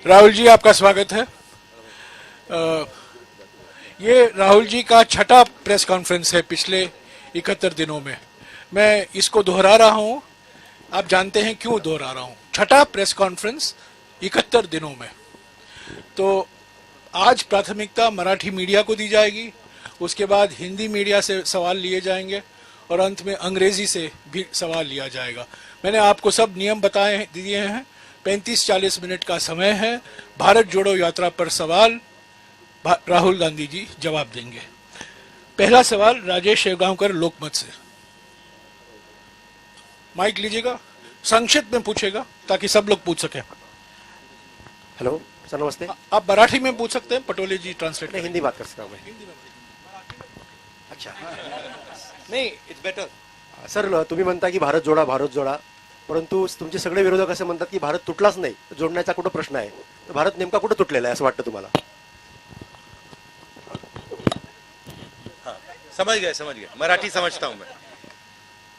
राहुल जी, आपका स्वागत है। ये राहुल जी का छठा प्रेस कॉन्फ्रेंस है पिछले 71 दिनों में। मैं इसको दोहरा रहा हूं। आप जानते हैं क्यों दोहरा रहा हूं? छठा प्रेस कॉन्फ्रेंस 71 दिनों में। तो आज प्राथमिकता मराठी मीडिया को दी जाएगी, उसके बाद हिंदी मीडिया से सवाल लिए जाएंगे और अंत में अंग्रेजी से भी सवाल लिया जाएगा। मैंने आपको सब नियम बताए दिए हैं। 35-40 मिनट का समय है। भारत जोड़ो यात्रा पर सवाल राहुल गांधी जी जवाब देंगे। पहला सवाल राजेश शेवगांवकर लोकमत से। माइक लीजिएगा, संक्षिप्त में पूछेगा ताकि सब लोग पूछ सकें। हेलो सर, नमस्ते। आप मराठी में पूछ सकते हैं, पटोले जी ट्रांसलेट नहीं, हिंदी बात कर सकता हूँ मैं। अच्छा, नाही, इट्स बेटर. सर तुम्ही म्हणता की भारत जोडा, परंतु तुमचे सगळे विरोधक असे म्हणतात की भारत तुटलाच नाही, जोडण्याचा कुठं प्रश्न आहे? तर भारत नेमका कुठं तुटलेला आहे असं वाटतं तुम्हाला? हाँ, समझ गए. मराठी समझता हूं मैं.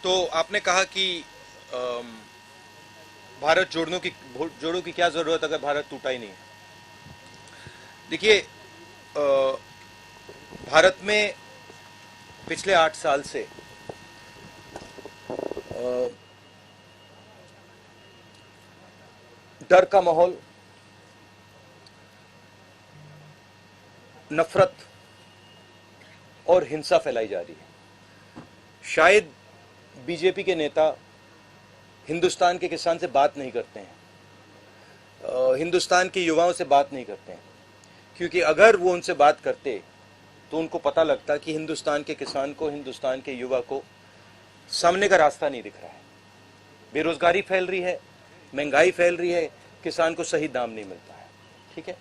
तो आपने कहा कि भारत जोड़ो की क्या जरूरत अगर भारत टूटा ही नहीं है. देखिए, भारत में पिछले 8 साल से डर का माहौल, नफरत और हिंसा फैलाई जा रही है. शायद बीजेपी के नेता हिंदुस्तान के किसान से बात नहीं करते हैं, हिंदुस्तान के युवाओं से बात नहीं करते हैं, क्योंकि अगर वो उनसे बात करते तो उनको पता लगता कि हिंदुस्तान के किसान को, हिंदुस्तान के युवा को सामने का रास्ता नहीं दिख रहा है. बेरोजगारी फैल रही है, महंगाई फैल रही है, किसान को सही दाम नहीं मिलता है. ठीक है,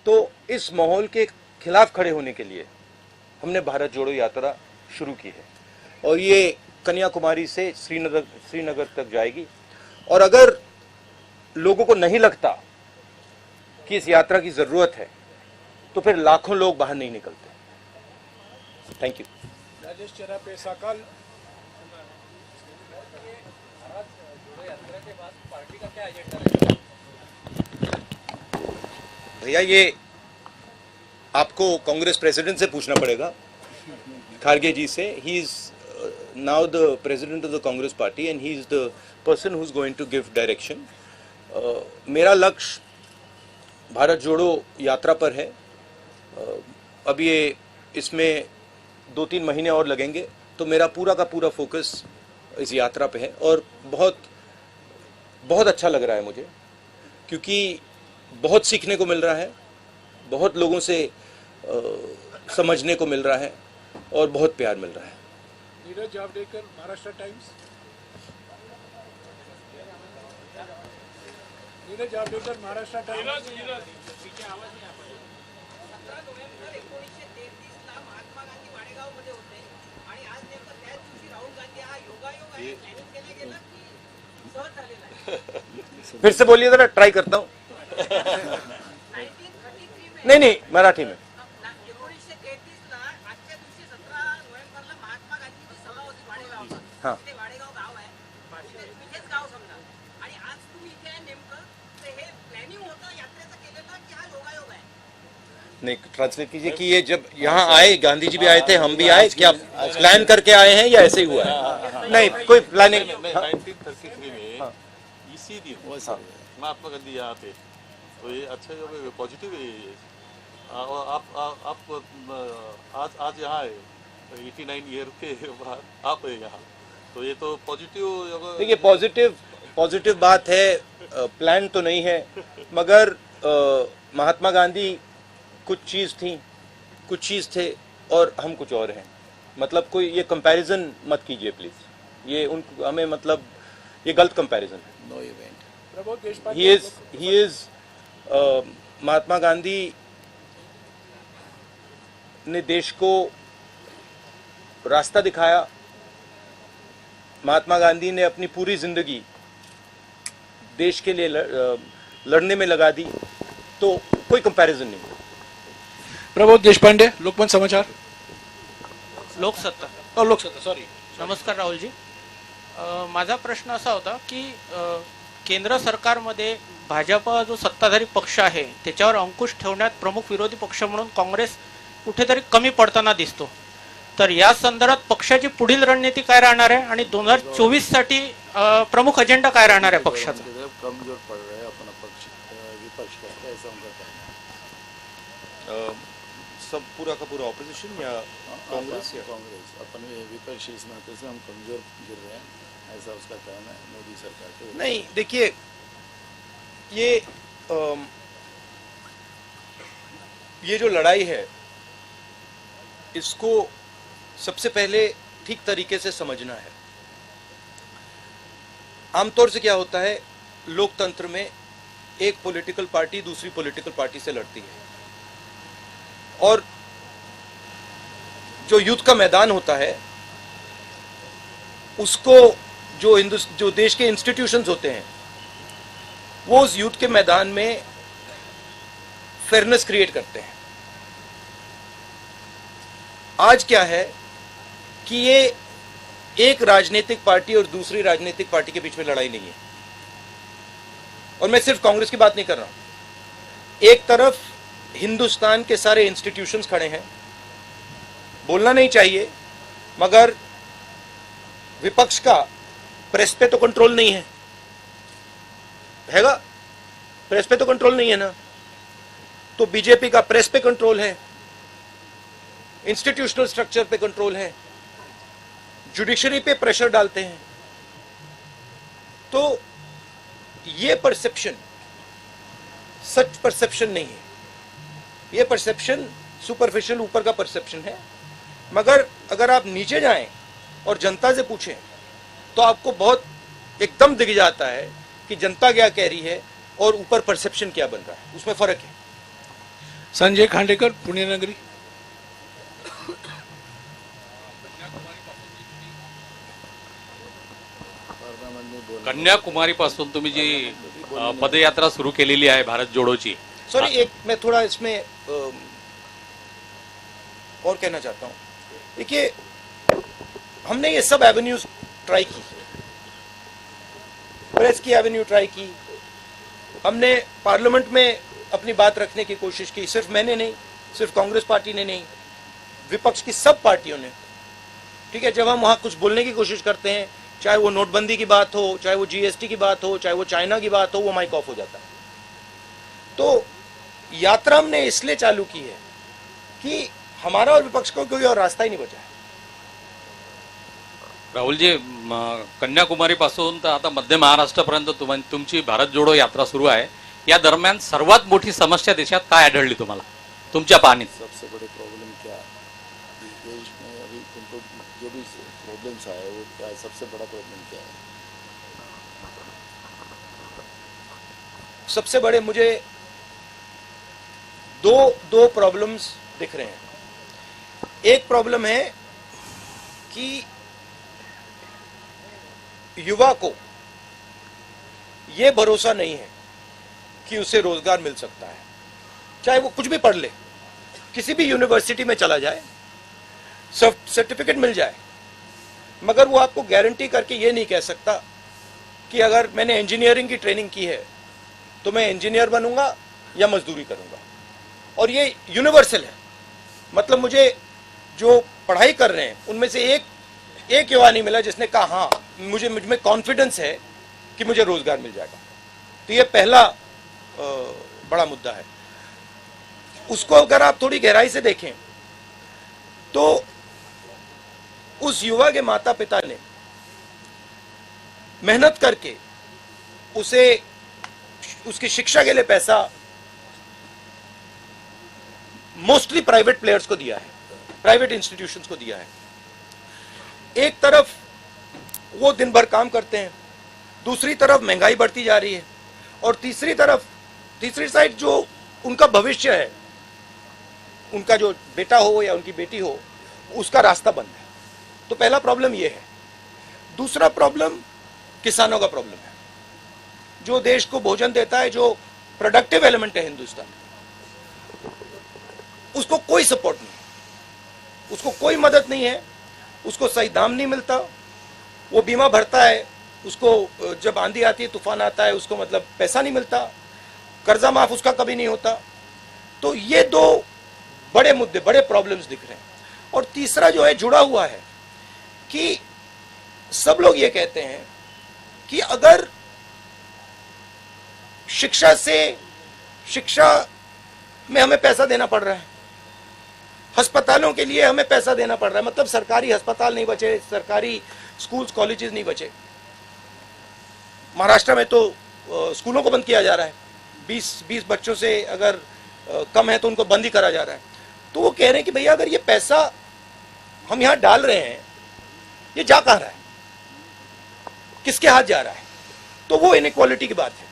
तो इस माहौल के खिलाफ खड़े होने के लिए हमने भारत जोड़ो यात्रा शुरू की है और ये कन्याकुमारी से श्रीनगर तक जाएगी. और अगर लोगों को नहीं लगता कि इस यात्रा की जरूरत है तो फिर लाखों लोग बाहर नहीं निकलते. Thank you. राजेश चरापे साकाल। भैया, ये आपको कांग्रेस प्रेसिडेंट से पूछना पड़ेगा, खारगे जी से. He is now the president of the Congress party and he is the person who is going to give direction. मेरा लक्ष्य भारत जोड़ो यात्रा पर है. अब ये इसमें 2-3 महीने और लगेंगे, तो मेरा पूरा का पूरा फोकस इस यात्रा पे है और बहुत बहुत अच्छा लग रहा है मुझे, क्योंकि बहुत सीखने को मिल रहा है, बहुत लोगों से समझने को मिल रहा है और बहुत प्यार मिल रहा है. नीरज जावड़ेकर, महाराष्ट्र टाइम्स। नीरज जावड़ेकर, महाराष्ट्र टाइम्स. फिर से बोलिए जरा, ट्राई करता हूँ. नहीं, मराठी में. हाँ, नहीं, ट्रांसलेट कीजिए कि ये जब यहाँ आए, गांधी जी भी आए थे, हम भी आए, क्या प्लान करके आए हैं या ऐसे ही हुआ है? नहीं, कोई प्लानिंग. 1933 में इसी दिन महात्मा गांधी यहाँ थे, तो ये अच्छा जो पॉजिटिव है ये. और आप आज यहाँ आए 89 ईयर के बाद आप है यहाँ, तो ये तो पॉजिटिव. देखिए, पॉजिटिव बात है. प्लान तो नहीं है, मगर महात्मा गांधी कुछ चीज थे और हम कुछ और हैं. मतलब कोई ये कंपैरिजन मत कीजिए प्लीज. ये हमें मतलब ये गलत कंपैरिजन है. No event. He is Mahatma Gandhi ने देश को रास्ता दिखाया. महात्मा गांधी ने अपनी पूरी जिंदगी देश के लिए लड़ने में लगा दी, तो कोई कंपैरिजन नहीं. प्रबोध देशपांडे, लोकमत समाचार. लोकसत्ता. सॉरी. नमस्कार राहुलजी. माझा प्रश्न असा होता की केंद्र सरकारमध्ये भाजपा जो सत्ताधारी पक्ष आहे त्याच्यावर अंकुश ठेवण्यात प्रमुख विरोधी पक्ष म्हणून काँग्रेस कुठेतरी कमी पडताना दिसतो. तर या संदर्भात पक्षाची पुढील रणनीती काय राहणार आहे आणि 2024 साठी प्रमुख अजेंडा काय राहणार आहे पक्षाचा? कमजोर पड़ रहा है अपना पक्ष, विपक्ष का, ऐसा उनका कहना है. सब पूरा का पूरा ऑपोजिशन या कांग्रेस या कांग्रेस अपने विपक्ष इस नाते से हम कमजोर गिर रहे हैं, ऐसा उसका कहना है मोदी सरकार के. नहीं, देखिए ये जो लड़ाई है इसको सबसे पहले ठीक तरीके से समझना है. आमतौर से क्या होता है, लोकतंत्र में एक पॉलिटिकल पार्टी दूसरी पॉलिटिकल पार्टी से लड़ती है और जो युद्ध का मैदान होता है उसको जो देश के इंस्टीट्यूशंस होते हैं वो उस युद्ध के मैदान में फेयरनेस क्रिएट करते हैं. आज क्या है कि ये एक राजनीतिक पार्टी और दूसरी राजनीतिक पार्टी के बीच में लड़ाई नहीं है. और मैं सिर्फ कांग्रेस की बात नहीं कर रहा हूं. एक तरफ हिंदुस्तान के सारे इंस्टीट्यूशंस खड़े हैं, बोलना नहीं चाहिए मगर विपक्ष का प्रेस पे तो कंट्रोल नहीं है, हैगा? प्रेस पे तो कंट्रोल नहीं है ना. तो बीजेपी का प्रेस पे कंट्रोल है, इंस्टीट्यूशनल स्ट्रक्चर पे कंट्रोल है, जुडिशरी पे प्रेशर डालते हैं. तो ये परसेप्शन सच परसेप्शन नहीं है. ये परसेप्शन सुपरफिशियल ऊपर का परसेप्शन है. मगर अगर आप नीचे जाएं और जनता से पूछें तो आपको बहुत एकदम दिख जाता है कि जनता क्या कह रही है और ऊपर परसेप्शन क्या बन रहा है, उसमें फर्क है. संजय खांडेकर, पुणे नगरी. कन्याकुमारी पासून तुम्ही जी पदयात्रा सुरू केलेली आहे भारत जोडोची. सॉरी, एक मैं थोड़ा इसमें और कहना चाहता हूं. देखिए, हमने ये सब एवेन्यूज ट्राई की, प्रेस की एवेन्यू ट्राई की, हमने पार्लियामेंट में अपनी बात रखने की कोशिश की. सिर्फ मैंने नहीं, सिर्फ कांग्रेस पार्टी ने नहीं, विपक्ष की सब पार्टियों ने. ठीक है, जब हम वहां कुछ बोलने की कोशिश करते हैं, चाहे वो नोटबंदी की बात हो, चाहे वो जीएसटी की बात हो, चाहे वो चाइना की बात हो, वो माइक ऑफ हो जाता है. तो यात्रा हमने इसलिए चालू की है कि हमारा और विपक्ष को कोई और रास्ता ही नहीं बचा है. राहुलजी, कन्याकुमारी पासून तर आता मध्य महाराष्ट्रापर्यंत तुमची भारत जोडो यात्रा सुरू आहे. या दरम्यान सर्वात मोठी समस्या देशात काय आढळली तुम्हाला तुमच्या पाहणीत? सबसे बड़े प्रॉब्लम क्या है इस देश में अभी तुमको जो भी प्रॉब्लम्स आए वो क्या है, सबसे बड़ा प्रॉब्लम क्या है? सबसे बड़े मुझे दो प्रॉब्लम्स दिख रहे हैं. एक प्रॉब्लम है कि युवा को यह भरोसा नहीं है कि उसे रोजगार मिल सकता है. चाहे वो कुछ भी पढ़ ले, किसी भी यूनिवर्सिटी में चला जाए, सर्टिफिकेट मिल जाए, मगर वो आपको गारंटी करके ये नहीं कह सकता कि अगर मैंने इंजीनियरिंग की ट्रेनिंग की है तो मैं इंजीनियर बनूंगा या मजदूरी करूंगा. और ये यूनिवर्सल है. मतलब मुझे जो पढ़ाई कर रहे हैं उनमें से एक युवा नहीं मिला जिसने कहा हाँ मुझ में कॉन्फिडेंस है कि मुझे रोजगार मिल जाएगा. तो ये पहला बड़ा मुद्दा है. उसको अगर आप थोड़ी गहराई से देखें तो उस युवा के माता पिता ने मेहनत करके उसे उसकी शिक्षा के लिए पैसा मोस्टली प्राइवेट प्लेयर्स को दिया है, प्राइवेट इंस्टीट्यूशंस को दिया है. एक तरफ वो दिन भर काम करते हैं, दूसरी तरफ महंगाई बढ़ती जा रही है, और तीसरी साइड जो उनका भविष्य है, उनका जो बेटा हो या उनकी बेटी हो, उसका रास्ता बंद है. तो पहला प्रॉब्लम ये है. दूसरा प्रॉब्लम किसानों का प्रॉब्लम है. जो देश को भोजन देता है, जो प्रोडक्टिव एलिमेंट है हिंदुस्तान, उसको कोई सपोर्ट नहीं, उसको कोई मदद नहीं है, उसको सही दाम नहीं मिलता. वो बीमा भरता है उसको जब आंधी आती है, तूफान आता है, उसको मतलब पैसा नहीं मिलता, कर्जा माफ उसका कभी नहीं होता। तो ये दो बड़े मुद्दे, बड़े प्रॉब्लम्स दिख रहे हैं। और तीसरा जो है जुड़ा हुआ है कि सब लोग ये कहते हैं कि अगर शिक्षा में हमें पैसा देना पड़ रहा है, अस्पतालों के लिए हमें पैसा देना पड़ रहा है, मतलब सरकारी अस्पताल नहीं बचे, सरकारी स्कूल्स कॉलेजेस नहीं बचे। महाराष्ट्र में तो स्कूलों को बंद किया जा रहा है, 20 बच्चों से अगर कम है तो उनको बंद ही करा जा रहा है। तो वो कह रहे हैं कि भैया अगर ये पैसा हम यहां डाल रहे हैं, ये जा कहां रहा है, किसके हाथ जा रहा है? तो वो इनइक्वालिटी की बात है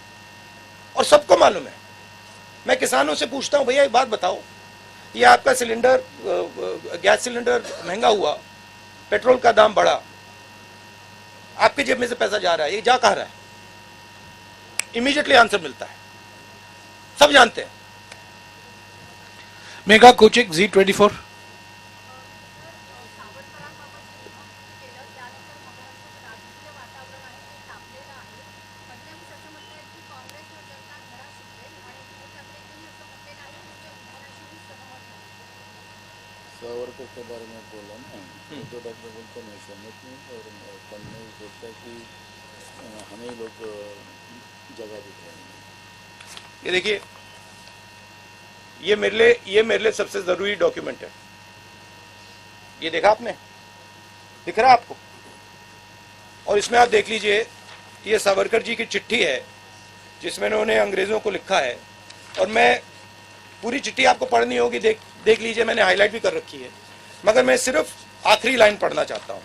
और सबको मालूम है। मैं किसानों से पूछता हूं, भैया एक बात बताओ, ये आपका सिलेंडर, गैस सिलेंडर महंगा हुआ, पेट्रोल का दाम बढ़ा, आपके जेब में से पैसा जा रहा है, ये जा कहां रहा है? इमीडिएटली आंसर मिलता है, सब जानते हैं। मेघा कोचिक, Z24। सावरकर के बारे में बोला ना, तो डॉक्टर बोलते मैं सहमत हूँ और पढ़ने बोलता है कि हमें लोग जगह दिख रहे हैं। ये देखिए, ये मेरे लिए सबसे जरूरी डॉक्यूमेंट है। ये देखा आपने, दिख रहा है आपको? और इसमें आप देख लीजिए, ये सावरकर जी की चिट्ठी है जिसमें उन्होंने अंग्रेजों को लिखा है। और मैं पूरी चिट्ठी आपको पढ़नी होगी, देख लीजिए, मैंने हाईलाइट भी कर रखी है, मगर मैं सिर्फ आखिरी लाइन पढ़ना चाहता हूं।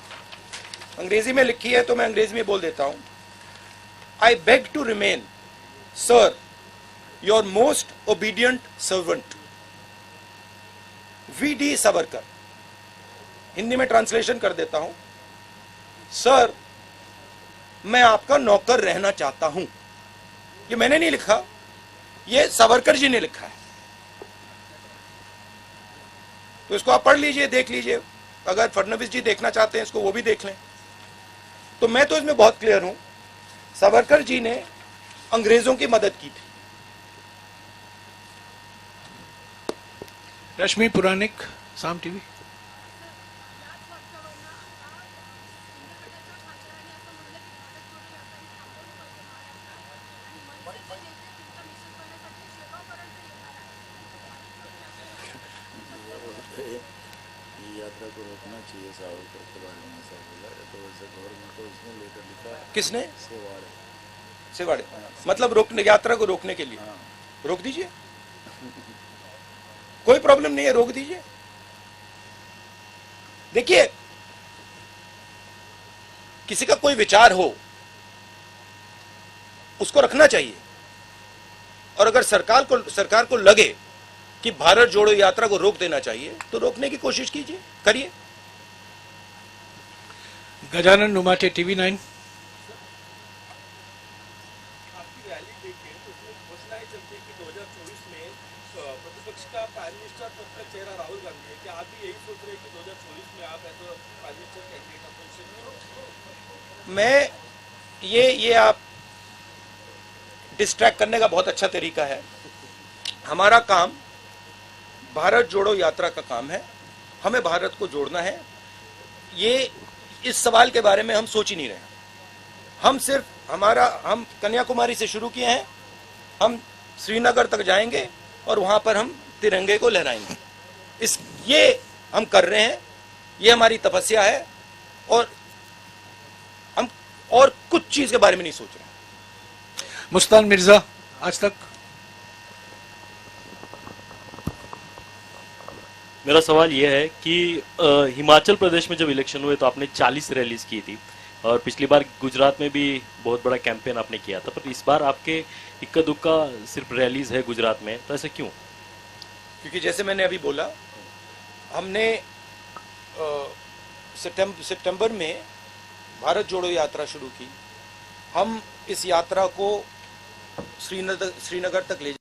अंग्रेजी में लिखी है तो मैं अंग्रेजी में बोल देता हूं। I beg to remain sir your most obedient servant V.D. Savarkar. Hindi में ट्रांसलेशन कर देता हूं, सर मैं आपका नौकर रहना चाहता हूं। ये मैंने नहीं लिखा, ये सावरकर जी ने लिखा है। तो इसको आप पढ़ लीजिए, देख लीजिए। अगर फडणवीस जी देखना चाहते हैं इसको, वो भी देख लें। तो मैं तो इसमें बहुत क्लियर हूं, सावरकर जी ने अंग्रेजों की मदद की थी। रश्मि पुराणिक, साम टीवी। ये यात्रा को रोकना चाहिए, सावरकर के बारे में ऐसा बोला है, तो वैसे गवर्नमेंट को उसने लेटर लिखा। किसने? सेवाड़े। सेवाड़े, मतलब रोकने, यात्रा को रोकने के लिए। रोक दीजिए, कोई प्रॉब्लम नहीं है, रोक दीजिए। देखिए, किसी का कोई विचार हो उसको रखना चाहिए, और अगर सरकार को लगे कि भारत जोड़ो यात्रा को रोक देना चाहिए तो रोकने की कोशिश कीजिए, करिए। गजानन नुमाटे, TV9। आपकी रैली देखे तो उसमें घोषणाएं चलती है कि 2024 में प्रतिपक्ष का प्राइम मिनिस्टर पद का चेहरा राहुल गांधी है। क्या आप भी यही सोच रहे हैं कि 2024 में आप as prime minister candidate opposition? मैं ये आप डिस्ट्रैक्ट करने का बहुत अच्छा तरीका है। हमारा काम भारत जोड़ो यात्रा का काम है, हमें भारत को जोड़ना है। ये इस सवाल के बारे में हम सोच ही नहीं रहे। हम सिर्फ हम कन्याकुमारी से शुरू किए हैं, हम श्रीनगर तक जाएंगे और वहां पर हम तिरंगे को लहराएंगे। ये हम कर रहे हैं, ये हमारी तपस्या है, और हम और कुछ चीज के बारे में नहीं सोच रहे। मुस्तान मिर्जा, आज तक। मेरा सवाल यह है कि हिमाचल प्रदेश में जब इलेक्शन हुए तो आपने 40 रैलीज की थी, और पिछली बार गुजरात में भी बहुत बड़ा कैंपेन आपने किया था, पर इस बार आपके इक्का दुक्का सिर्फ रैलीज है गुजरात में, तो ऐसा क्यों? क्योंकि जैसे मैंने अभी बोला, हमने सितंबर में भारत जोड़ो यात्रा शुरू की। हम इस यात्रा को श्रीनगर तक ले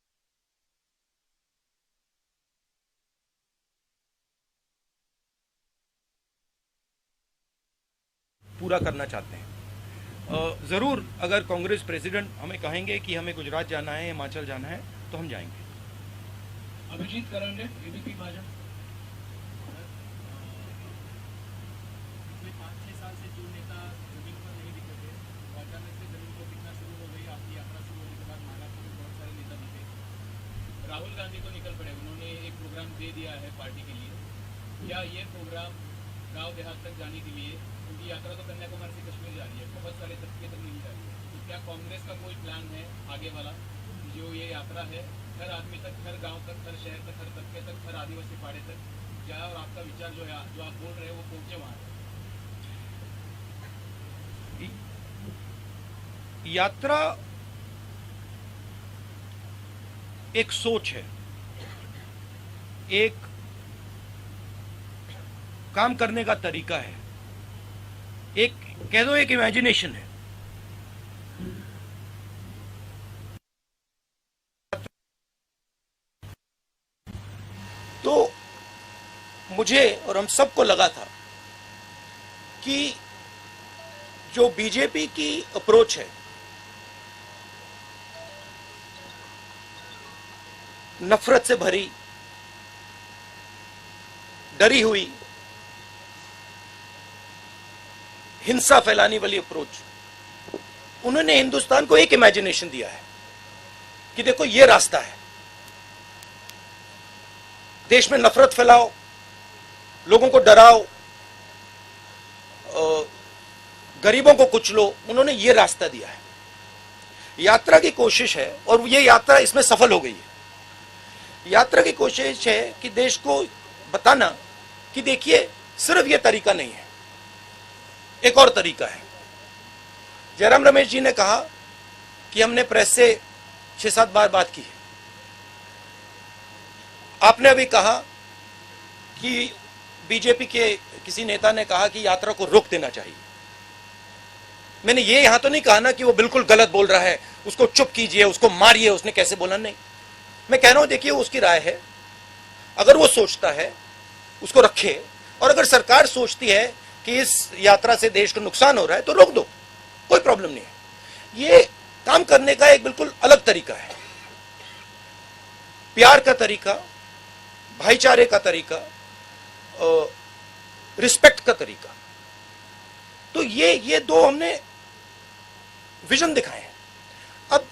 पूरा करना चाहते हैं। ज़रूर अगर कांग्रेस प्रेसिडेंट हमें कहेंगे कि हमें गुजरात जाना है, हिमाचल जाना है, तो हम जाएंगे। अभिजीत करेंगे एबीपी भाजपा 5-6 साल से जो नेता जमीन पर नहीं दिखे थे, अचानक से जमीन को दिखना शुरू हो गई। आपकी यात्रा शुरू होने के बाद नागापुर में बहुत सारे नेता दिखे। राहुल गांधी को निकल पड़े, उन्होंने एक प्रोग्राम दे दिया है पार्टी के लिए। क्या ये प्रोग्राम गांव देहात तक जाने के लिए, क्योंकि यात्रा तो कन्याकुमारी से कश्मीर जा रही है, बहुत सारे तबके तक नहीं जा रही है, तो क्या कांग्रेस का कोई प्लान है आगे वाला, जो ये यात्रा है हर आदमी तक, हर गांव तक, हर शहर तक, हर तबके तक, हर आदिवासी पाड़े तक जाए और आपका विचार जो है, जो आप बोल रहे हैं वो पहुंचे वहां? यात्रा एक सोच है, एक काम करने का तरीका है, एक कह दो एक इमेजिनेशन है। तो मुझे और हम सबको लगा था कि जो बीजेपी की अप्रोच है, नफरत से भरी, डरी हुई, हिंसा फैलाने वाली अप्रोच, उन्होंने हिंदुस्तान को एक इमेजिनेशन दिया है कि देखो ये रास्ता है, देश में नफरत फैलाओ, लोगों को डराओ, गरीबों को कुचलो, उन्होंने ये रास्ता दिया है। यात्रा की कोशिश है और ये यात्रा इसमें सफल हो गई है। यात्रा की कोशिश है कि देश को बताना कि देखिए सिर्फ ये तरीका नहीं है, एक और तरीका है। जयराम रमेश जी ने कहा कि हमने प्रेस से 6-7 बार बात की है। आपने अभी कहा कि बीजेपी के किसी नेता ने कहा कि यात्रा को रोक देना चाहिए। मैंने ये यहां तो नहीं कहा ना कि वो बिल्कुल गलत बोल रहा है, उसको चुप कीजिए, उसको मारिए, उसने कैसे बोला, नहीं। मैं कह रहा हूं देखिए उसकी राय है, अगर वो सोचता है उसको रखे, और अगर सरकार सोचती है कि इस यात्रा से देश को नुकसान हो रहा है तो रोक दो, कोई प्रॉब्लम नहीं है। ये काम करने का एक बिल्कुल अलग तरीका है, प्यार का तरीका, भाईचारे का तरीका, रिस्पेक्ट का तरीका। तो ये दो हमने विजन दिखाए हैं। अब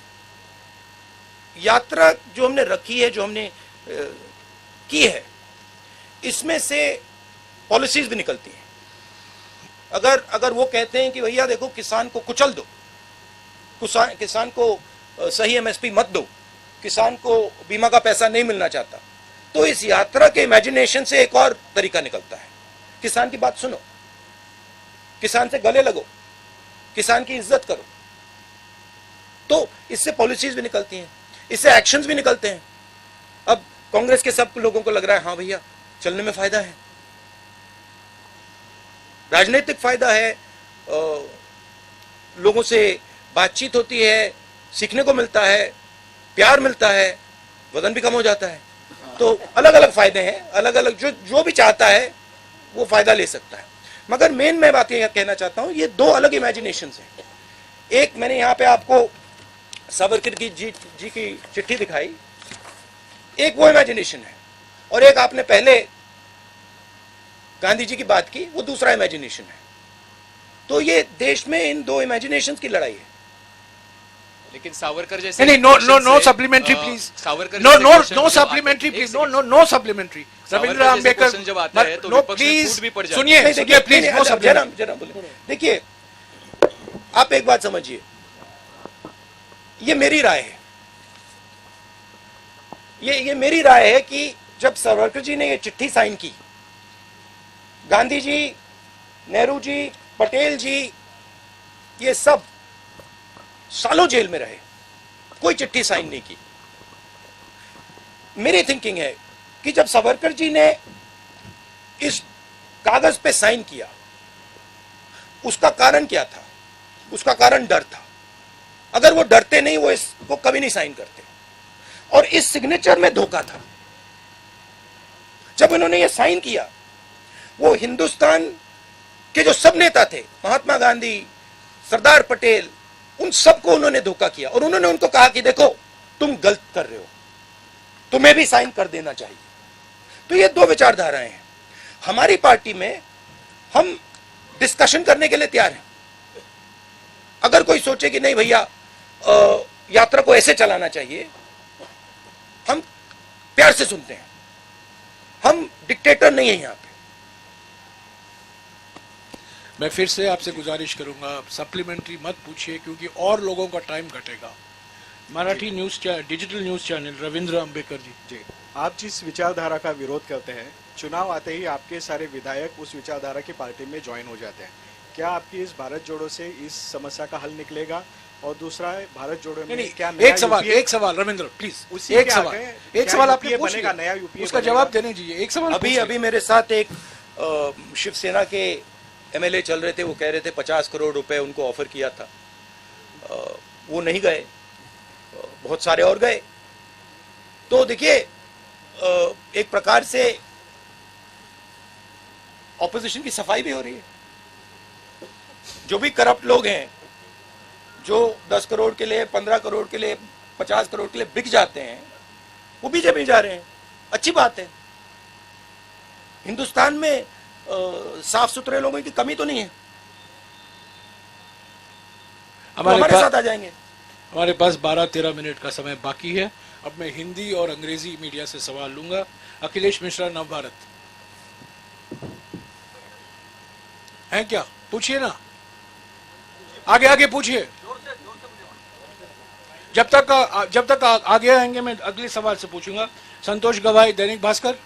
यात्रा जो हमने रखी है, जो हमने की है, इसमें से पॉलिसीज भी निकलती हैं। अगर वो कहते हैं कि भैया देखो किसान को कुचल दो, किसान को सही एमएसपी मत दो, किसान को बीमा का पैसा नहीं मिलना चाहता, तो इस यात्रा के इमेजिनेशन से एक और तरीका निकलता है। किसान की बात सुनो, किसान से गले लगो, किसान की इज्जत करो। तो इससे पॉलिसीज भी निकलती हैं, इससे एक्शंस भी निकलते हैं। अब कांग्रेस के सब लोगों को लग रहा है हाँ भैया चलने में फायदा है, राजनीतिक फायदा है, लोगों से बातचीत होती है, सीखने को मिलता है, प्यार मिलता है, वजन भी कम हो जाता है। तो अलग अलग फायदे हैं, अलग अलग जो भी चाहता है वो फायदा ले सकता है। मगर मेन मैं बात ये कहना चाहता हूं, ये दो अलग इमेजिनेशंस हैं। एक मैंने यहां पे आपको सावरकर जी की चिट्ठी दिखाई, एक वो इमेजिनेशन है, और एक आपने पहले गांधी जी की बात की, वो दूसरा इमेजिनेशन है। तो ये देश में इन दो इमेजिनेशंस की लड़ाई है। लेकिन सावरकर जैसे नहीं, no supplementary please, Savarkar no supplementary please, no supplementary. Ravindra Ambedkar जब आता है तो विपक्ष में फूट भी पड़ जाता है। सुनिए, देखिए प्लीज, नो सप्लीमेंट्री। जरा बोले, देखिए आप एक बात समझिए, ये मेरी राय है, ये मेरी राय है कि जब सावरकर जी ने ये चिट्ठी साइन की, गांधी जी, नेहरू जी, पटेल जी, ये सब सालों जेल में रहे, कोई चिट्ठी साइन नहीं की। मेरी थिंकिंग है कि जब सावरकर जी ने इस कागज पे साइन किया, उसका कारण क्या था? उसका कारण डर था। अगर वो डरते नहीं, वो इसको कभी नहीं साइन करते। और इस सिग्नेचर में धोखा था। जब उन्होंने ये साइन किया, वो हिंदुस्तान के जो सब नेता थे, महात्मा गांधी, सरदार पटेल, उन सबको उन्होंने धोखा किया और उन्होंने उनको कहा कि देखो तुम गलत कर रहे हो, तुम्हें भी साइन कर देना चाहिए। तो ये दो विचारधाराएं हैं। हमारी पार्टी में हम डिस्कशन करने के लिए तैयार हैं। अगर कोई सोचे कि नहीं भैया यात्रा को ऐसे चलाना चाहिए, हम प्यार से सुनते हैं। हम डिक्टेटर नहीं है यहां पे। मैं फिर से आपसे गुजारिश करूंगा, सप्लीमेंट्री मत पूछिए क्योंकि और लोगों का टाइम घटेगा। Marathi news digital news channel, Ravindra Ambekar ji. आप जिस विचारधारा का विरोध करते हैं, चुनाव आते ही आपके सारे विधायक उस विचारधारा की पार्टी में ज्वाइन हो जाते हैं। क्या आपकी इस भारत जोड़ो से इस समस्या का हल निकलेगा? और दूसरा है भारत जोड़ो में क्या नया एक सवाल रविंद्र प्लीज, एक सवाल आपने पूछ लिया, नया यूपीए उसका जवाब देने दीजिए। एक सवाल अभी मेरे साथ एक शिवसेना के एमएलए चल रहे थे, वो कह रहे थे 50 करोड़ रुपए उनको ऑफर किया था, वो नहीं गए, बहुत सारे और गए। तो देखिए एक प्रकार से ऑपोजिशन की सफाई भी हो रही है। जो भी करप्ट लोग हैं, जो 10 करोड़ के लिए, 15 करोड़ के लिए, 50 करोड़ के लिए बिक जाते हैं, वो बीजेपी में जा रहे हैं। अच्छी बात है। हिंदुस्तान में साफ सुथरे लोगों की कमी तो नहीं है, हमारे साथ आ जाएंगे। हमारे पास 12-13 मिनट का समय बाकी है। अब मैं हिंदी और अंग्रेजी मीडिया से सवाल लूंगा। अखिलेश मिश्रा, नवभारत हैं क्या? पूछिए ना, आगे आगे पूछिए। जब तक आगे आएंगे मैं अगले सवाल से पूछूंगा। संतोष गवाई, दैनिक भास्कर,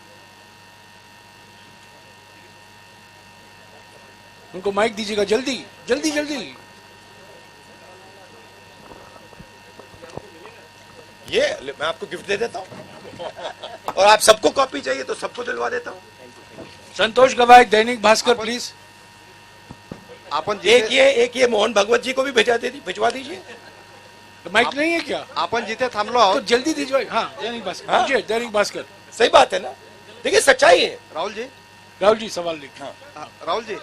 उनको माइक दीजिएगा, जल्दी जल्दी जल्दी। ये मैं आपको गिफ्ट दे देता हूं और आप सबको कॉपी चाहिए तो सबको दिलवा देता हूं। संतोष गवाई, दैनिक भास्कर प्लीज। एक ये मोहन भगवत जी को भी भिजवा दीजिए। माइक नहीं है क्या? आपण जिथे थांबलो आहोत तो जल्दी दीजिए। हाँ, दैनिक भास्कर। हाँ? दैनिक भास्कर, सही बात है ना। देखिए सच्चाई है। राहुल जी सवाल लिख। राहुल जी,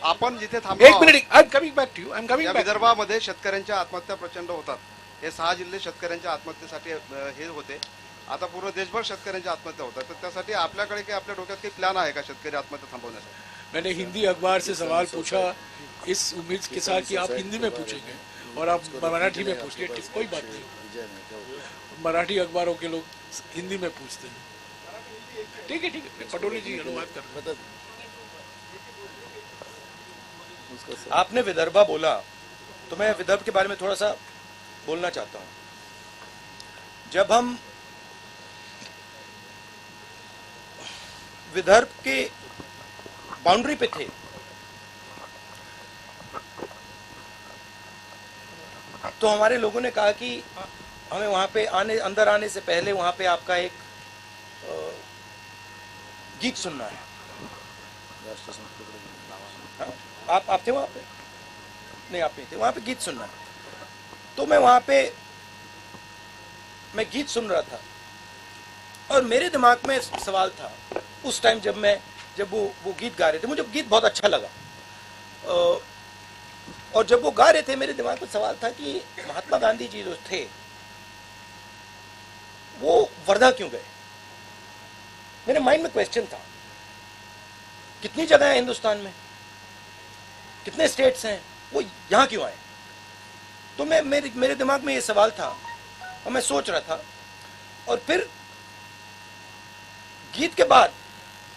आपण जिथे थांबलो एक minute, I am coming back to you, I am coming या बैक। विदर्भामध्ये शेतकऱ्यांच्या आत्महत्या प्रचंड होतात. हे 6 जिल्हे शेतकऱ्यांच्या आत्महत्येसाठी हे होते. आता पूर्ण देशभर शेतकऱ्यांच्या आत्महत्या होतात. तर त्यासाठी आपल्याकडे काही आपल्या डोक्यात काही प्लॅन आहे का शेतकरी आत्महत्या थांबवण्यासाठी? मैंने हिंदी अखबार से सवाल पूछा इस उम्मीद के साथ कि आप हिंदी में पूछेंगे और आप मराठी में पूछ लिए, कोई बात नहीं। मराठी अखबारों के लोग हिंदी में पूछते हैं। ठीक है, पटोले जी अनुवाद कर। आपने विदर्भा बोला तो मैं विदर्भ के बारे में थोड़ा सा बोलना चाहता हूं। जब हम विदर्भ के बाउंड्री पे थे तो हमारे लोगों ने कहा कि हमें वहां पे अंदर आने से पहले वहां पे आपका एक गीत सुनना है। आप थे वहां पे? नहीं, आप नहीं थे। वहां पे गीत सुनना है। तो मैं वहां पे गीत सुन रहा था और मेरे दिमाग में सवाल था उस टाइम जब वो गीत गा रहे थे। मुझे गीत बहुत अच्छा लगा और जब वो गा रहे थे मेरे दिमाग में सवाल था कि महात्मा गांधी जी जो थे वो वर्धा क्यों गए? मेरे माइंड में क्वेश्चन था। कितनी जगह है हिंदुस्तान में, कितने स्टेट्स हैं, वो यहां क्यों आए? तो मेरे दिमाग में ये सवाल था और मैं सोच रहा था। और फिर गीत के बाद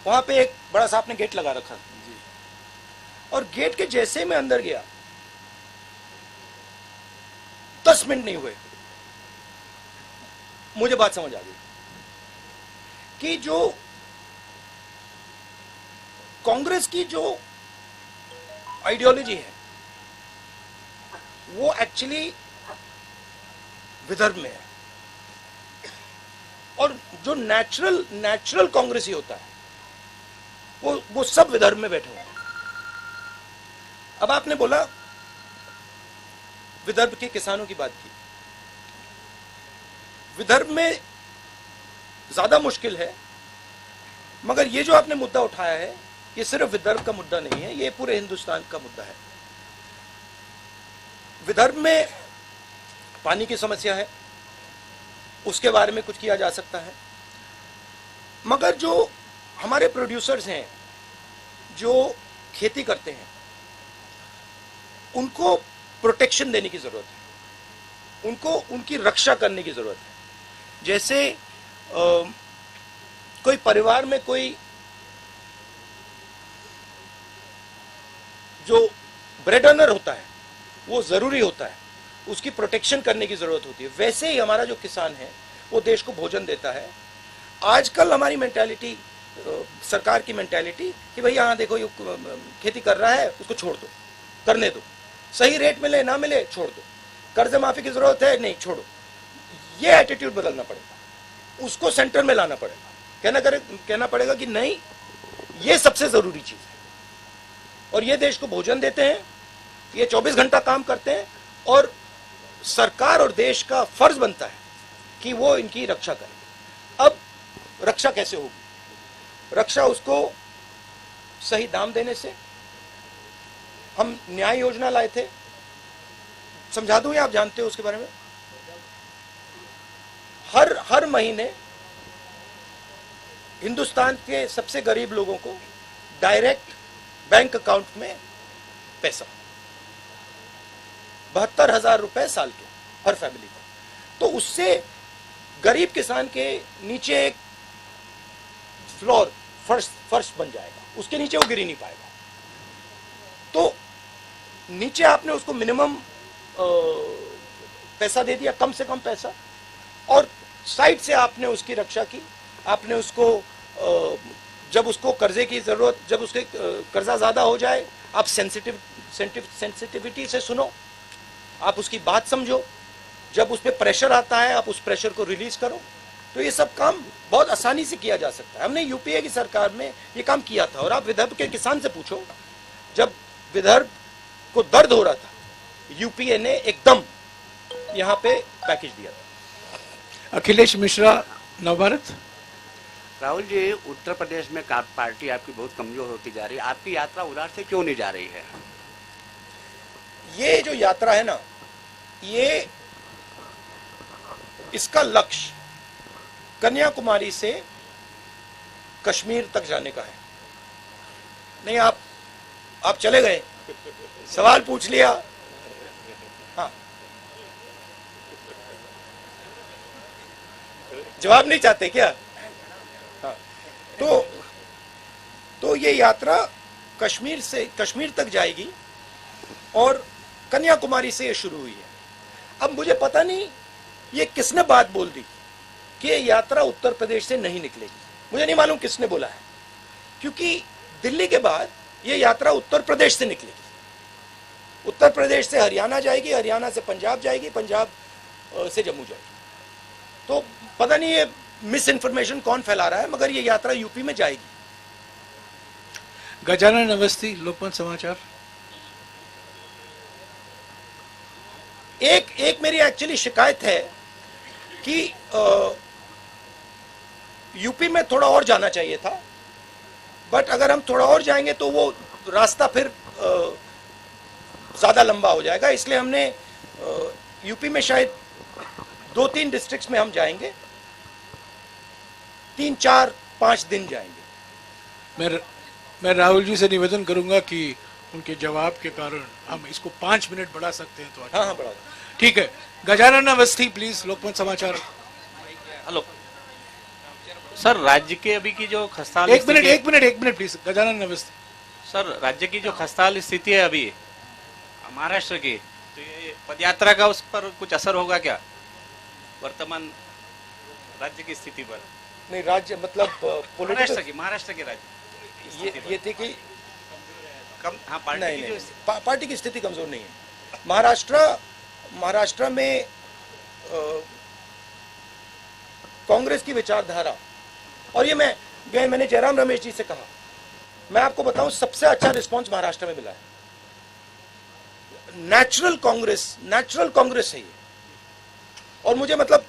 वहां पे एक बड़ा सा आपने गेट लगा रखा और गेट के जैसे मैं अंदर गया 10 मिनट नहीं हुए मुझे बात समझ आ गई कि जो कांग्रेस की जो आइडियोलॉजी है वो एक्चुअली विदर्भ में है और जो नेचुरल कांग्रेसी होता है वो सब विदर्भ में बैठे हुए हैं। अब आपने बोला विदर्भ के किसानों की बात की। विदर्भ में ज्यादा मुश्किल है, मगर ये जो आपने मुद्दा उठाया है ये सिर्फ विदर्भ का मुद्दा नहीं है, ये पूरे हिंदुस्तान का मुद्दा है। विदर्भ में पानी की समस्या है, उसके बारे में कुछ किया जा सकता है। मगर जो हमारे प्रोड्यूसर्स हैं, जो खेती करते हैं, उनको प्रोटेक्शन देने की जरूरत है, उनको उनकी रक्षा करने की जरूरत है। जैसे कोई परिवार में कोई जो ब्रेड अर्नर होता है वो जरूरी होता है, उसकी प्रोटेक्शन करने की जरूरत होती है। वैसे ही हमारा जो किसान है वो देश को भोजन देता है। आजकल हमारी मेंटालिटी, सरकार की मेंटालिटी कि भैया हाँ देखो ये खेती कर रहा है, उसको छोड़ दो, करने दो, सही रेट मिले ना मिले छोड़ दो, कर्ज माफी की जरूरत है नहीं छोड़ो। ये एटीट्यूड बदलना पड़ेगा, उसको सेंटर में लाना पड़ेगा, कहना पड़ेगा कि नहीं ये सबसे जरूरी चीज है और ये देश को भोजन देते हैं, ये 24 घंटा काम करते हैं और सरकार और देश का फर्ज बनता है कि वो इनकी रक्षा करे। अब रक्षा कैसे होगी? रक्षा उसको सही दाम देने से। हम न्याय योजना लाए थे, समझा दूं या आप जानते हो उसके बारे में? हर महीने हिंदुस्तान के सबसे गरीब लोगों को डायरेक्ट बैंक अकाउंट में पैसा, 72,000 रुपए साल के हर फैमिली को। तो उससे गरीब किसान के नीचे एक फ्लोर, फर्श बन जाएगा, उसके नीचे वो गिर ही नहीं पाएगा। तो नीचे आपने उसको मिनिमम पैसा दे दिया, कम से कम पैसा, और साइड से आपने उसकी रक्षा की। आपने उसको जब उसको कर्जे की जरूरत, जब उसके कर्जा ज्यादा हो जाए, आप सेंसिटिविटी से सुनो, आप उसकी बात समझो, जब उस पर प्रेशर आता है आप उस प्रेशर को रिलीज करो। तो ये सब काम बहुत आसानी से किया जा सकता है। हमने यूपीए की सरकार में ये काम किया था। और आप विदर्भ के किसान से पूछो, जब विदर्भ को दर्द हो रहा था, यूपीए ने एकदम यहाँ पे पैकेज दिया था। अखिलेश मिश्रा, नवभारत। राहुल जी, उत्तर प्रदेश में पार्टी आपकी बहुत कमजोर होती जा रही है, आपकी यात्रा उधर से क्यों नहीं जा रही है? ये जो यात्रा है ना, ये इसका लक्ष्य कन्याकुमारी से कश्मीर तक जाने का है। नहीं, आप चले गए, सवाल पूछ लिया। हाँ, जवाब नहीं चाहते क्या? हाँ, तो ये यात्रा कश्मीर तक जाएगी और कन्याकुमारी से ये शुरू हुई है। अब मुझे पता नहीं ये किसने बात बोल दी कि ये यात्रा उत्तर प्रदेश से नहीं निकलेगी। मुझे नहीं मालूम किसने बोला है, क्योंकि दिल्ली के बाद ये यात्रा उत्तर प्रदेश से निकलेगी। उत्तर प्रदेश से हरियाणा जाएगी, हरियाणा से पंजाब जाएगी, पंजाब से जम्मू जाएगी। तो पता नहीं ये मिस इन्फॉर्मेशन कौन फैला रहा है, मगर ये यात्रा यूपी में जाएगी। गजानन अवस्थी, लोकमत समाचार। एक मेरी एक्चुअली शिकायत है कि यूपी में थोड़ा और जाना चाहिए था, बट अगर हम थोड़ा और जाएंगे तो वो रास्ता फिर ज्यादा लंबा हो जाएगा। इसलिए हमने यूपी में शायद 2-3 डिस्ट्रिक्ट्स में हम जाएंगे, 3, 4, 5 दिन जाएंगे। मैं राहुल जी से निवेदन करूंगा कि उनके जवाब के कारण हम इसको 5 मिनट बढ़ा सकते हैं तो अच्छा। हाँ, बढ़ा। ठीक है, गजानन अवस्थी प्लीज, लोकमत समाचार। हेलो सर, राज्य के अभी की जो खस्ताहाल एक minute please, Gajanan Awasthi. Sir, राज्य की जो खस्ताहाल स्थिति है अभी महाराष्ट्र की, तो ये पदयात्रा का उस पर कुछ असर होगा क्या वर्तमान राज्य की स्थिति पर? नहीं, राज्य मतलब महाराष्ट्र के राज्य ये थी कि हाँ, पार्टी की स्थिति कमजोर नहीं है। महाराष्ट्र में कांग्रेस की विचारधारा, और ये मैंने जयराम रमेश जी से कहा, मैं आपको बताऊं सबसे अच्छा रिस्पांस महाराष्ट्र में मिला है। नेचुरल कांग्रेस है ये। और मुझे मतलब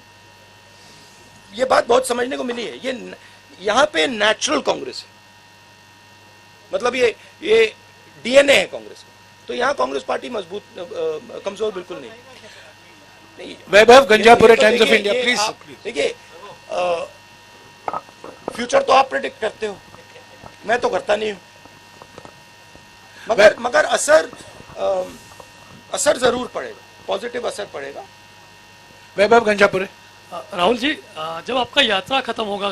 ये बात बहुत समझने को मिली है, ये यहां पे नेचुरल कांग्रेस है, मतलब ये डीएनए है कांग्रेस का। तो यहाँ कांग्रेस पार्टी मजबूत कमजोर बिल्कुल नहीं। वैभव गंजापुरे, टाइम्स ऑफ देखिए, इंडिया, ये प्लीज। आप- देखिए फ्यूचर तो आप प्रेडिक्ट करते हो, मैं तो करता नहीं हूं, मगर असर जरूर पड़ेगा, पॉजिटिव असर पड़ेगा। वैभव गंजापुरे। राहुल जी, जब आपका यात्रा खत्म होगा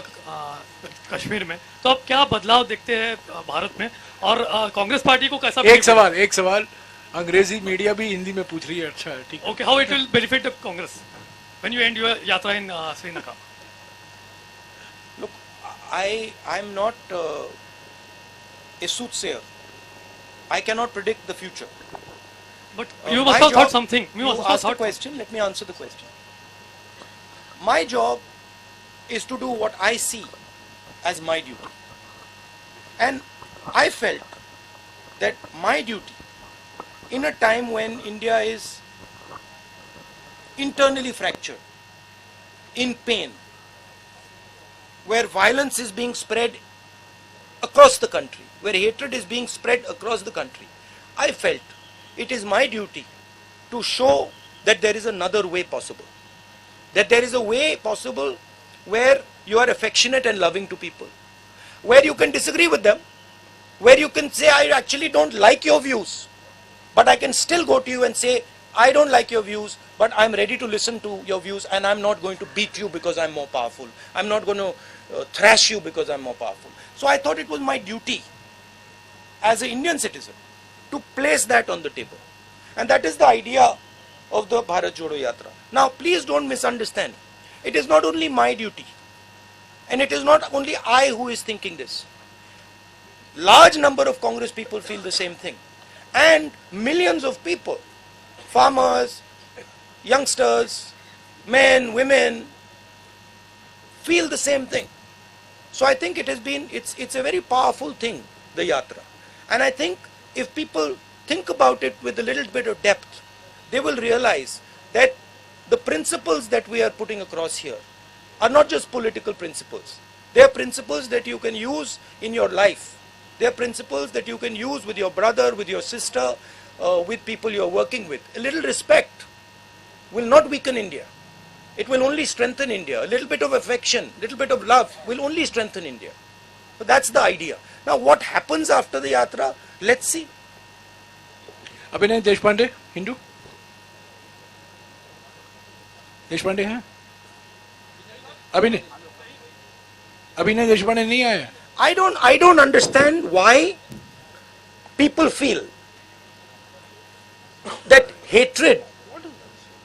कश्मीर में, तो आप क्या बदलाव देखते हैं भारत में, और कांग्रेस पार्टी को कैसा एक सवाल अंग्रेजी मीडिया भी हिंदी में पूछ रही है। अच्छा है, ठीक है। Okay, how it will benefit the Congress when you and your यात्रा इन Srinagar? Look, I am not a soothsayer. I cannot predict the future. But you must have thought something. You must have asked a thought question. Let me answer the question. My job is to do what I see as my duty, and I felt that my duty, in a time when India is internally fractured, in pain, where violence is being spread across the country, where hatred is being spread across the country, I felt it is my duty to show that there is another way possible. That there is a way possible where you are affectionate and loving to people, where you can disagree with them, where you can say, I actually don't like your views, but I can still go to you and say, I don't like your views, but I'm ready to listen to your views, and I'm not going to beat you because I'm more powerful. I'm not going to thrash you because I'm more powerful. So I thought it was my duty as an Indian citizen to place that on the table. And that is the idea of the Bharat Jodo Yatra. Now, please don't misunderstand. It is not only my duty, and it is not only I who is thinking this. Large number of Congress people feel the same thing. And millions of people, farmers, youngsters, men, women, feel the same thing. So I think it has been, it's a very powerful thing, the Yatra. And I think if people think about it with a little bit of depth, they will realize that the principles that we are putting across here are not just political principles. They are principles that you can use in your life. They are principles that you can use with your brother, with your sister, with people you are working with. A little respect will not weaken India. It will only strengthen India. A little bit of affection, a little bit of love will only strengthen India. So that's the idea. Now what happens after the Yatra, let's see. अभिनय देशपांडे, हिंदू देशपांडे हैं? अभिनय देशपांडे नहीं आए? I don't understand why people feel that hatred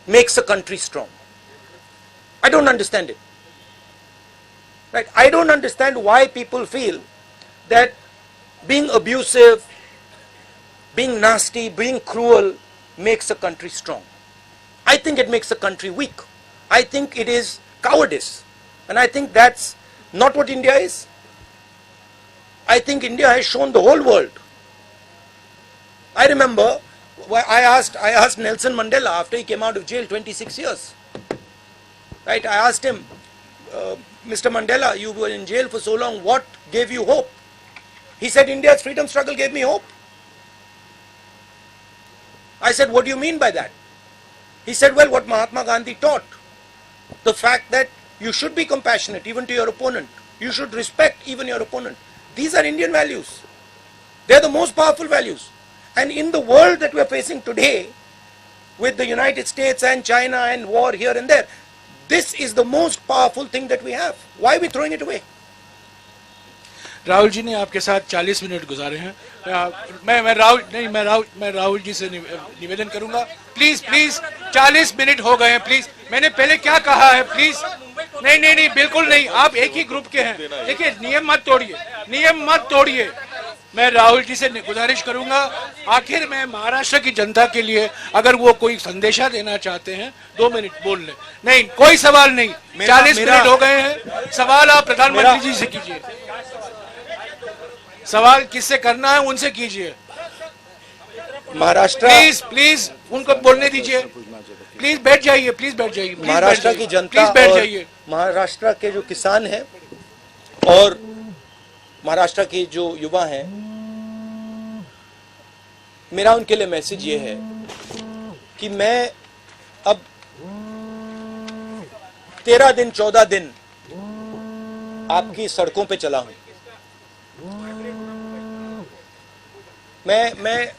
makes a country strong. I don't understand it. Right? I don't understand why people feel that being abusive, being nasty, being cruel makes a country strong. I think it makes a country weak. I think it is cowardice. And I think that's not what India is. I think India has shown the whole world. I remember I asked Nelson Mandela after he came out of jail 26 years. Right? I asked him, Mr. Mandela, you were in jail for so long, what gave you hope? He said, India's freedom struggle gave me hope. I said, what do you mean by that? He said, well, what Mahatma Gandhi taught. The fact that you should be compassionate even to your opponent. You should respect even your opponent. These are Indian values. They are the most powerful values. And in the world that we are facing today, with the United States and China and war here and there, this is the most powerful thing that we have. Why are we throwing it away? Rahul ji ने आपके साथ 40 minute गुजारे हैं। मैं राहुल जी से निवेदन करूंगा, please 40 minute हो गए हैं, प्लीज। मैंने पहले क्या कहा है, प्लीज। नहीं, बिल्कुल नहीं, आप एक ही ग्रुप के हैं। देखिए, नियम मत तोड़िए। मैं राहुल जी से गुजारिश करूंगा, आखिर में महाराष्ट्र की जनता के लिए अगर वो कोई संदेशा देना चाहते हैं, 2 मिनट बोल लें। नहीं, कोई सवाल नहीं, 40 मिनट हो गए हैं। सवाल आप प्रधानमंत्री जी से कीजिए। सवाल किससे करना है, उनसे कीजिए। महाराष्ट्र, प्लीज उनको बोलने दीजिए। प्लीज बैठ जाइए। महाराष्ट्र की जनता और महाराष्ट्र के जो किसान हैं और महाराष्ट्र के जो युवा हैं, मेरा उनके लिए मैसेज ये है कि मैं अब 13 दिन 14 दिन आपकी सड़कों पे चला हूं। मैं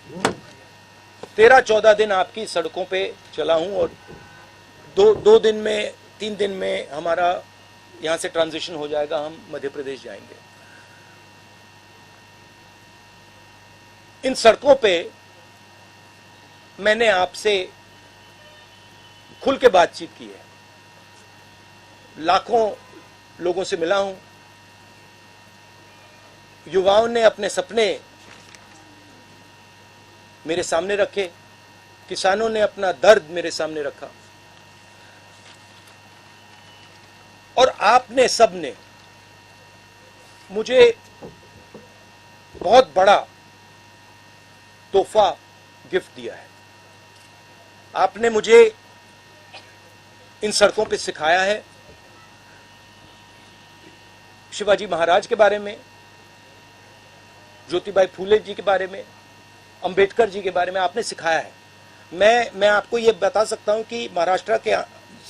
13-14 दिन आपकी सड़कों पे चला हूं और दो दिन में 3 दिन में हमारा यहां से ट्रांजिशन हो जाएगा, हम मध्य प्रदेश जाएंगे। इन सड़कों पे मैंने आपसे खुल के बातचीत की है, लाखों लोगों से मिला हूं, युवाओं ने अपने सपने मेरे सामने रखे, किसानों ने अपना दर्द मेरे सामने रखा और आपने सबने मुझे बहुत बड़ा तोहफा गिफ्ट दिया है। आपने मुझे इन सड़कों पे सिखाया है शिवाजी महाराज के बारे में, ज्योतिबाई फूले जी के बारे में, अंबेडकर जी के बारे में आपने सिखाया है। मैं आपको ये बता सकता हूं कि महाराष्ट्र के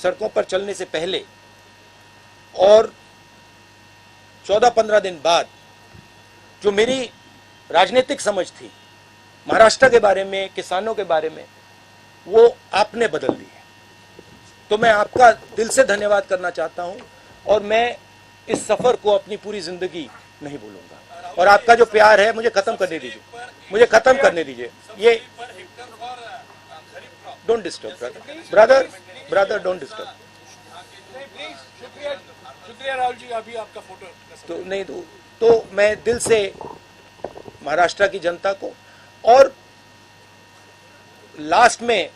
सड़कों पर चलने से पहले और 14-15 दिन बाद जो मेरी राजनीतिक समझ थी महाराष्ट्र के बारे में, किसानों के बारे में, वो आपने बदल दी है। तो मैं आपका दिल से धन्यवाद करना चाहता हूं और मैं इस सफर को अपनी पूरी जिंदगी नहीं भूलूंगा। और आपका जो प्यार है मुझे खत्म करने दीजिए, मुझे खत्म करने दीजिए। ये don't disturb brother don't disturb. शुक्रिया राहुल जी, अभी आपका फोटो तो नहीं तो मैं दिल से महाराष्ट्र की जनता को और लास्ट में